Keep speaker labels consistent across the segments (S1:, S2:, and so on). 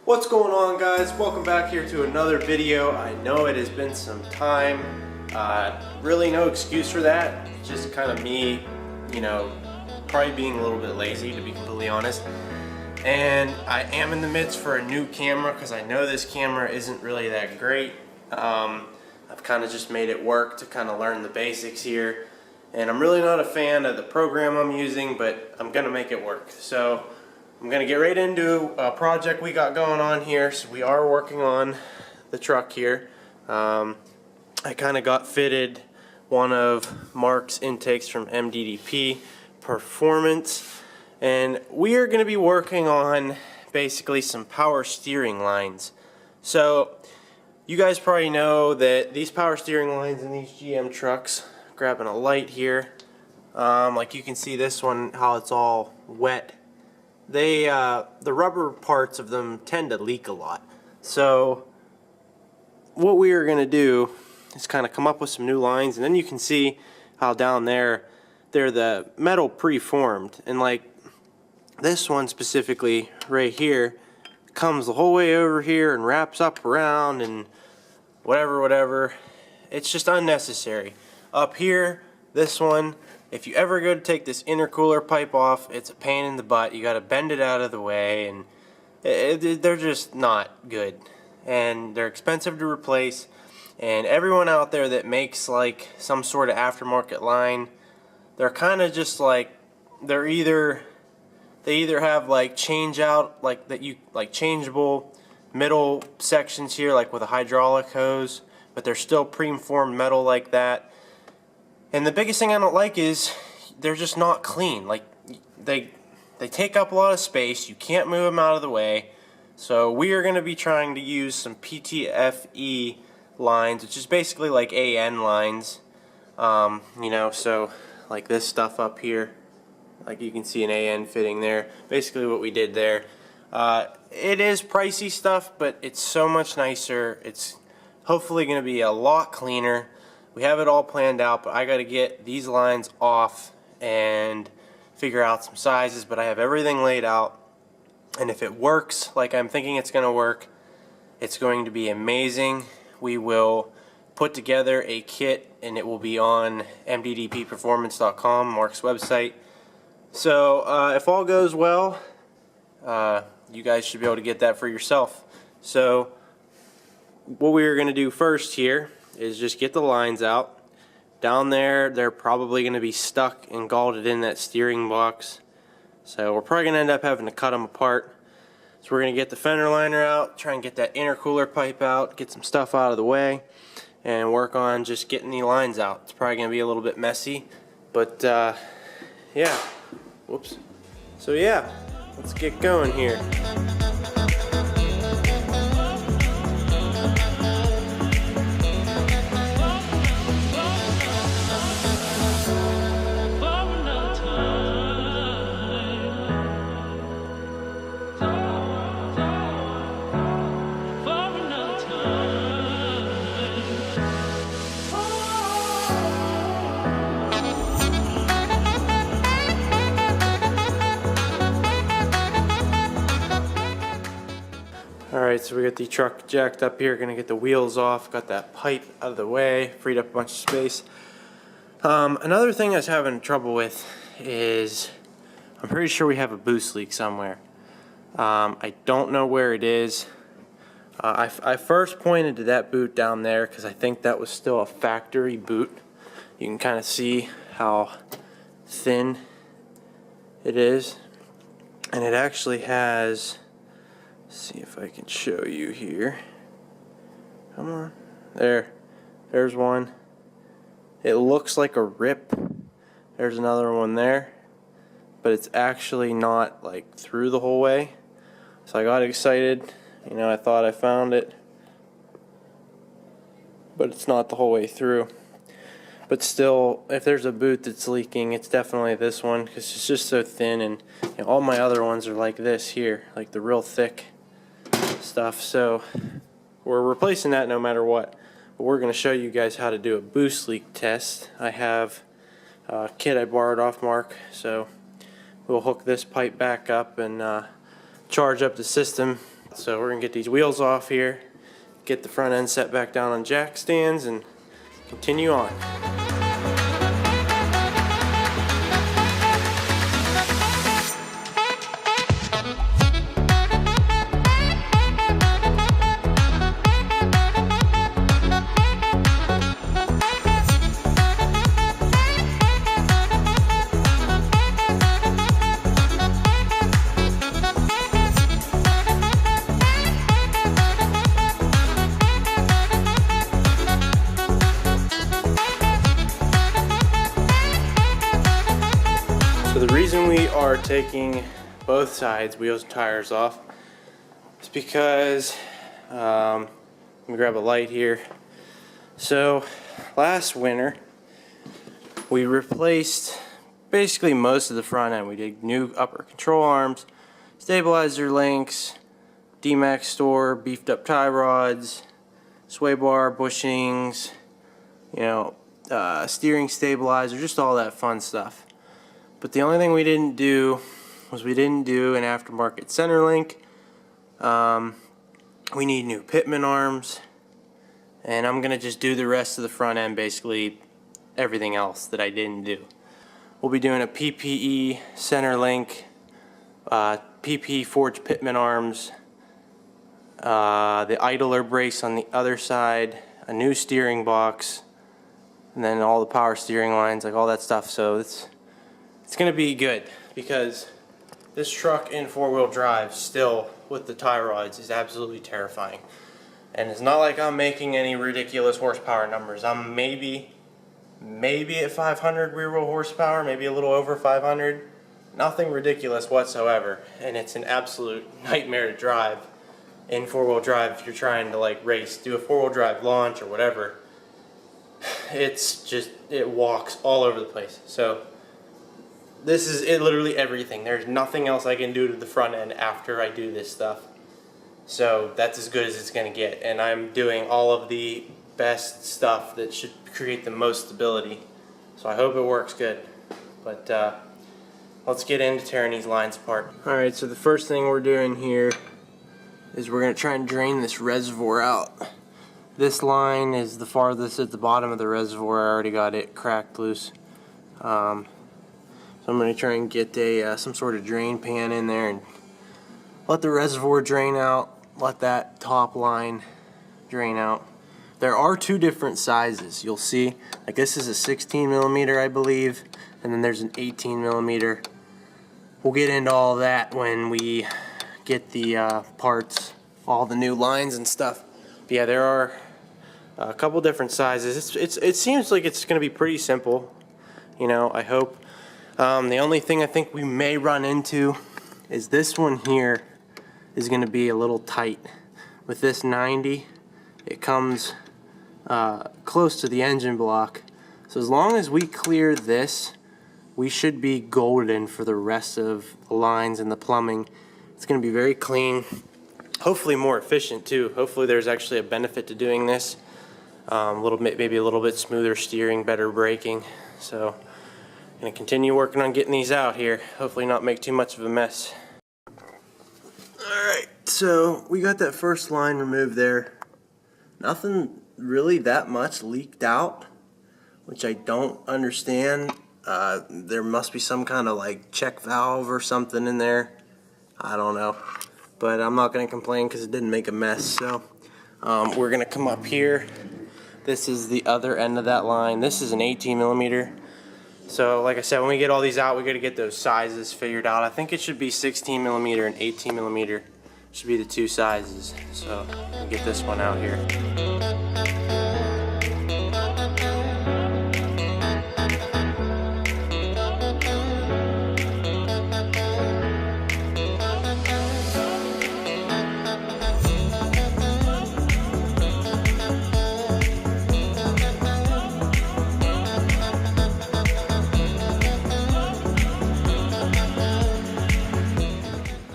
S1: What's going on, guys? Welcome back here to another video. I know it has been some time. Really no excuse for that. It's just kind of me, probably being a little bit lazy, to be completely honest. And I am in the midst for a new camera because I know this camera isn't really that great. I've kind of just made it work to kind of learn the basics here. And I'm really not a fan of the program I'm using, but I'm going to make it work. So I'm going to get right into a project we got going on here. So we are working on the truck here. I kind of got fitted one of Mark's intakes from MDDP Performance, and we are going to be working on basically some power steering lines. So you guys probably know that these power steering lines in these GM trucks, grabbing a light here, like you can see this one, how it's all wet. The rubber parts of them tend to leak a lot. So what we are going to do is kind of come up with some new lines, and then you can see how down there they're the metal preformed, and like this one specifically right here comes the whole way over here and wraps up around and whatever. It's just unnecessary. Up here, this one, if you ever go to take this intercooler pipe off, it's a pain in the butt. You got to bend it out of the way, and they're just not good, and they're expensive to replace. And everyone out there that makes like some sort of aftermarket line, they're kind of just like, they either have like change out, like that you like changeable middle sections here, like with a hydraulic hose, but they're still preformed metal like that. And the biggest thing I don't like is they're just not clean. Like they take up a lot of space. You can't move them out of the way. So we are going to be trying to use some PTFE lines, which is basically like AN lines. So like this stuff up here, like you can see an AN fitting there. Basically what we did there. It is pricey stuff, but it's so much nicer. It's hopefully going to be a lot cleaner. We have it all planned out, but I got to get these lines off and figure out some sizes, but I have everything laid out, and if it works like I'm thinking it's going to work, it's going to be amazing. We will put together a kit, and it will be on mddpperformance.com, Mark's website. So if all goes well, you guys should be able to get that for yourself. So what we're going to do first here is just get the lines out. Down there, they're probably going to be stuck and galled in that steering box. So we're probably going to end up having to cut them apart. So we're going to get the fender liner out, try and get that intercooler pipe out, get some stuff out of the way, and work on just getting the lines out. It's probably going to be a little bit messy, but yeah. Whoops. So yeah, let's get going here. Alright, so we got the truck jacked up here, gonna get the wheels off, got that pipe out of the way, freed up a bunch of space. Another thing I was having trouble with is, I'm pretty sure we have a boost leak somewhere. I don't know where it is. I first pointed to that boot down there because I think that was still a factory boot. You can kind of see how thin it is, and it actually has, see if I can show you here. Come on. There's one. It looks like a rip. There's another one there. But it's actually not like through the whole way. So I got excited. I thought I found it. But it's not the whole way through. But still, if there's a boot that's leaking, it's definitely this one because it's just so thin, and all my other ones are like this here, like the real thick stuff. So we're replacing that no matter what. But we're going to show you guys how to do a boost leak test. I have a kit I borrowed off Mark, so we'll hook this pipe back up and charge up the system, So we're gonna get these wheels off here, get the front end set back down on jack stands, and continue on. So the reason we are taking both sides, wheels and tires, off is because, let me grab a light here. So last winter we replaced basically most of the front end. We did new upper control arms, stabilizer links, D-Max store, beefed up tie rods, sway bar, bushings, you know, steering stabilizer, just all that fun stuff. But the only thing we didn't do was we didn't do an aftermarket center link. We need new pitman arms, and I'm gonna just do the rest of the front end, basically everything else that I didn't do. We'll be doing a PPE center link, PP forged pitman arms, the idler brace on the other side, a new steering box, and then all the power steering lines, like all that stuff. So it's gonna be good, because this truck in four-wheel drive still with the tie rods is absolutely terrifying. And it's not like I'm making any ridiculous horsepower numbers. I'm maybe at 500 rear wheel horsepower, maybe a little over 500. Nothing ridiculous whatsoever, and it's an absolute nightmare to drive in four-wheel drive if you're trying to like race, do a four-wheel drive launch or whatever. It's just, it walks all over the place. So this is it, literally everything. There's nothing else I can do to the front end after I do this stuff. So that's as good as it's gonna get, and I'm doing all of the best stuff that should create the most stability. So I hope it works good. But let's get into tearing these lines apart. Alright, so the first thing we're doing here is we're gonna try and drain this reservoir out. This line is the farthest at the bottom of the reservoir. I already got it cracked loose. So I'm going to try and get some sort of drain pan in there and let the reservoir drain out, let that top line drain out. There are two different sizes, you'll see. Like this is a 16 millimeter, I believe, and then there's an 18 millimeter. We'll get into all that when we get the parts, all the new lines and stuff. But yeah, there are a couple different sizes. It seems like it's going to be pretty simple, you know, I hope. The only thing I think we may run into is this one here is going to be a little tight. With this 90, it comes close to the engine block. So as long as we clear this, we should be golden for the rest of the lines and the plumbing. It's going to be very clean, hopefully more efficient too. Hopefully there's actually a benefit to doing this. Maybe a little bit smoother steering, better braking. So I'm going to continue working on getting these out here. Hopefully not make too much of a mess. Alright, so we got that first line removed there. Nothing really that much leaked out, which I don't understand. There must be some kind of like check valve or something in there. I don't know. But I'm not going to complain because it didn't make a mess. So we're going to come up here. This is the other end of that line. This is an 18 millimeter. So like I said, when we get all these out, we got to get those sizes figured out. I think it should be 16 millimeter and 18 millimeter. Should be the two sizes. So we'll get this one out here.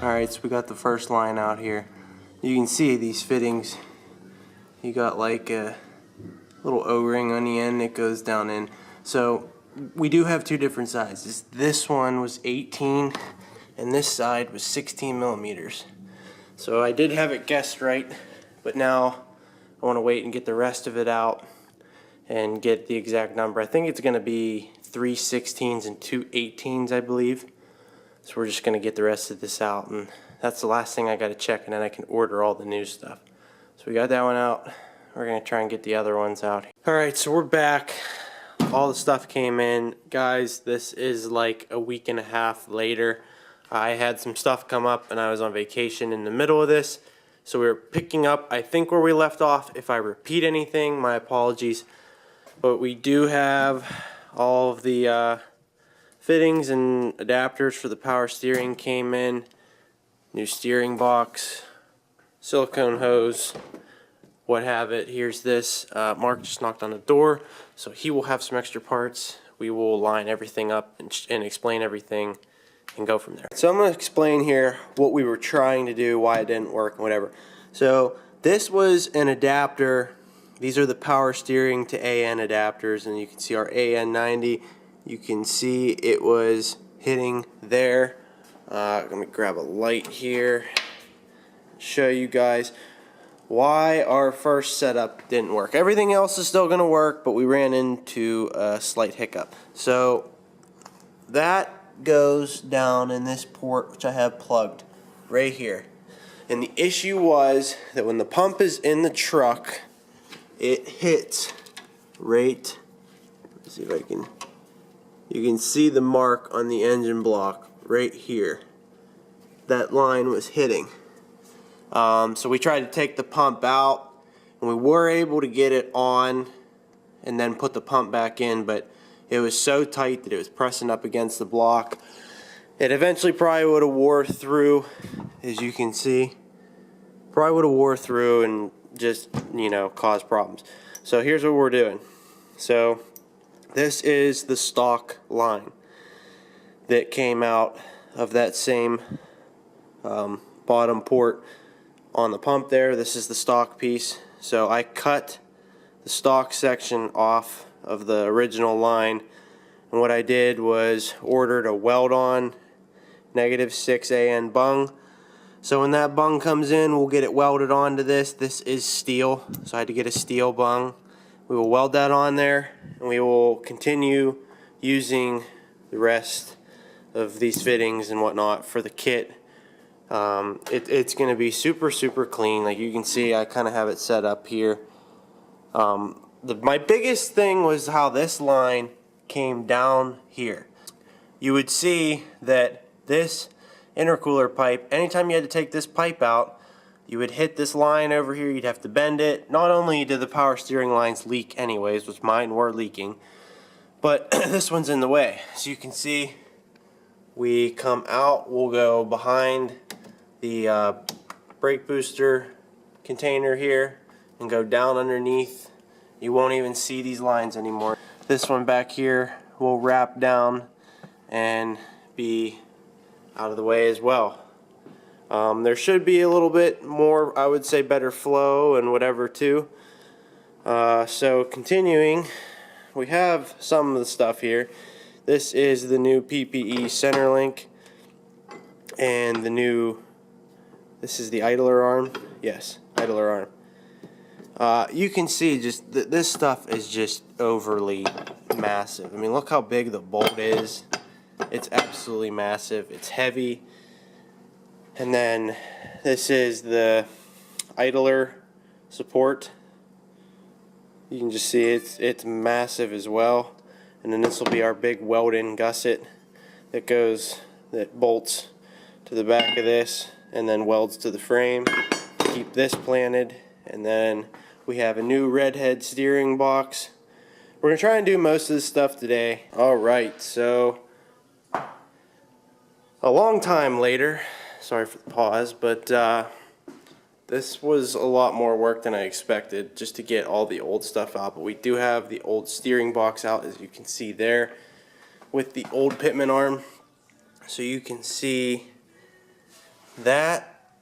S1: Alright, so we got the first line out here. You can see these fittings. You got like a little O-ring on the end that goes down in. So we do have two different sizes. This one was 18 and this side was 16 millimeters. So I did have it guessed right, but now I want to wait and get the rest of it out and get the exact number. I think it's going to be 3 16s and 2 18s, I believe. So we're just going to get the rest of this out, and that's the last thing I got to check, and then I can order all the new stuff. So we got that one out. We're going to try and get the other ones out. Alright, so we're back. All the stuff came in. Guys, this is like a week and a half later. I had some stuff come up and I was on vacation in the middle of this. So we were picking up, I think, where we left off. If I repeat anything, my apologies. But we do have all of the fittings and adapters for the power steering came in. New steering box, silicone hose, what have it. Here's this. Mark just knocked on the door, so he will have some extra parts. We will line everything up and explain everything and go from there. So I'm going to explain here what we were trying to do, why it didn't work, and whatever. So this was an adapter. These are the power steering to AN adapters, and you can see our AN90. You can see it was hitting there. Let me grab a light here, show you guys why our first setup didn't work. Everything else is still going to work, but we ran into a slight hiccup. So that goes down in this port, which I have plugged right here. And the issue was that when the pump is in the truck, it hits right, let's see if I can, you can see the mark on the engine block right here. That line was hitting. So we tried to take the pump out, and we were able to get it on and then put the pump back in, but it was so tight that it was pressing up against the block. It eventually probably would have wore through, as you can see. Probably would have wore through and just, you know, caused problems. So here's what we're doing. So this is the stock line that came out of that same bottom port on the pump there. This is the stock piece. So I cut the stock section off of the original line, and what I did was ordered a weld-on -6 AN bung. So when that bung comes in, we'll get it welded onto this. This is steel, so I had to get a steel bung. We will weld that on there, and we will continue using the rest of these fittings and whatnot for the kit. It's going to be super clean. Like you can see, I kind of have it set up here. My biggest thing was how this line came down here. You would see that this intercooler pipe, anytime you had to take this pipe out, you would hit this line over here, you'd have to bend it. Not only did the power steering lines leak anyways, which mine were leaking, but this one's in the way. So you can see we come out, we'll go behind the brake booster container here and go down underneath. You won't even see these lines anymore. This one back here will wrap down and be out of the way as well. There should be a little bit more, I would say, better flow and whatever too. So continuing, we have some of the stuff here. This is the new PPE center link, and the new, this is the idler arm. Yes, idler arm. You can see just this stuff is just overly massive. I mean, look how big the bolt is. It's absolutely massive. It's heavy. And then this is the idler support. You can just see it's massive as well. And then this will be our big weld-in gusset that bolts to the back of this and then welds to the frame to keep this planted. And then we have a new redhead steering box. We're going to try and do most of this stuff today. Alright, so a long time later, sorry for the pause, but this was a lot more work than I expected just to get all the old stuff out. But we do have the old steering box out, as you can see there, with the old pitman arm. So you can see that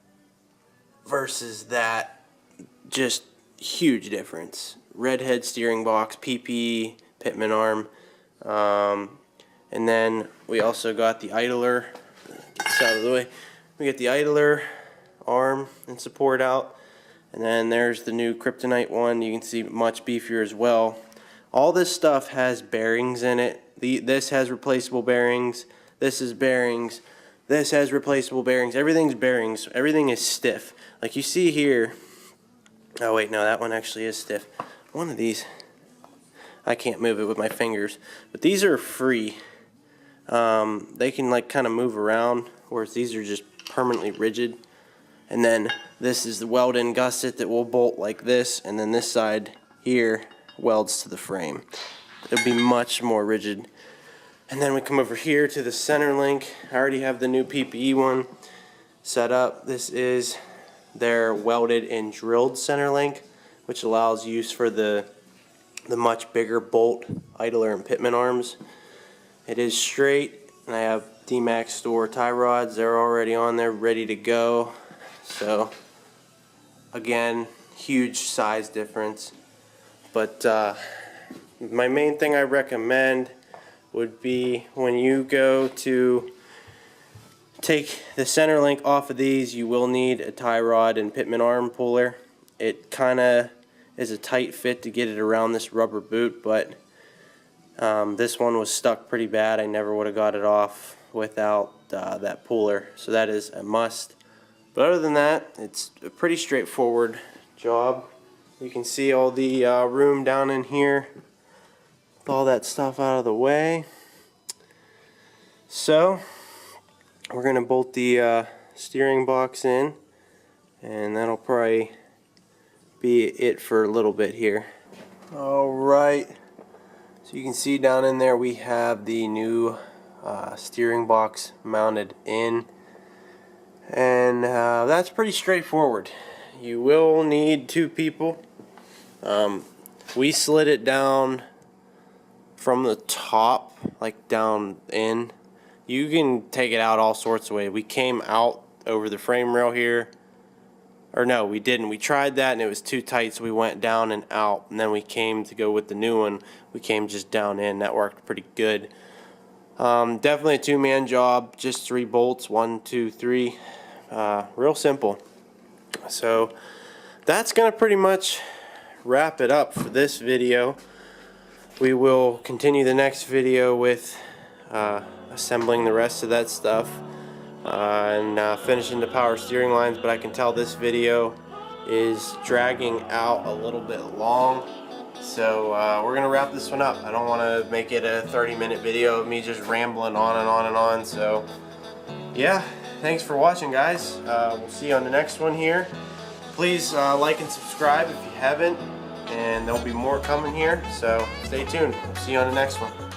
S1: versus that, just huge difference. Redhead steering box, PP, pitman arm, and then we also got the idler. Get this out of the way. We get the idler arm and support out. And then there's the new Kryptonite one. You can see much beefier as well. All this stuff has bearings in it. This has replaceable bearings. This is bearings. This has replaceable bearings. Everything's bearings. Everything is stiff. Like you see here. Oh wait, no, that one actually is stiff. One of these, I can't move it with my fingers. But these are free. They can like kind of move around, whereas these are just permanently rigid. And then this is the weld-in gusset that will bolt like this, and then this side here welds to the frame. It'll be much more rigid. And then we come over here to the center link. I already have the new PPE one set up. This is their welded and drilled center link, which allows use for the much bigger bolt, idler, and pitman arms. It is straight, and I have Duramax store tie rods. They're already on there, ready to go. So again, huge size difference. But my main thing I recommend would be when you go to take the center link off of these, you will need a tie rod and pitman arm puller. It kind of is a tight fit to get it around this rubber boot, but this one was stuck pretty bad. I never would have got it off without that puller, so that is a must. But other than that, it's a pretty straightforward job. You can see all the room down in here with all that stuff out of the way. So we're going to bolt the steering box in, and that'll probably be it for a little bit here. Alright, so you can see down in there we have the new steering box mounted in, and that's pretty straightforward. You will need two people. We slid it down from the top, like down in. You can take it out all sorts of ways. We came out over the frame rail here. Or no, we didn't. We tried that and it was too tight, so we went down and out. And then we came to go with the new one. We came just down in. That worked pretty good. Definitely a two-man job. Just 3 bolts. 1, 2, 3. Real simple. So that's going to pretty much wrap it up for this video. We will continue the next video with assembling the rest of that stuff and finishing the power steering lines, but I can tell this video is dragging out a little bit long, so we're gonna wrap this one up. I don't want to make it a 30-minute video of me just rambling on and on and on. So yeah, thanks for watching, guys. We'll see you on the next one here. Please like and subscribe if you haven't, and there'll be more coming here, so stay tuned. We'll see you on the next one.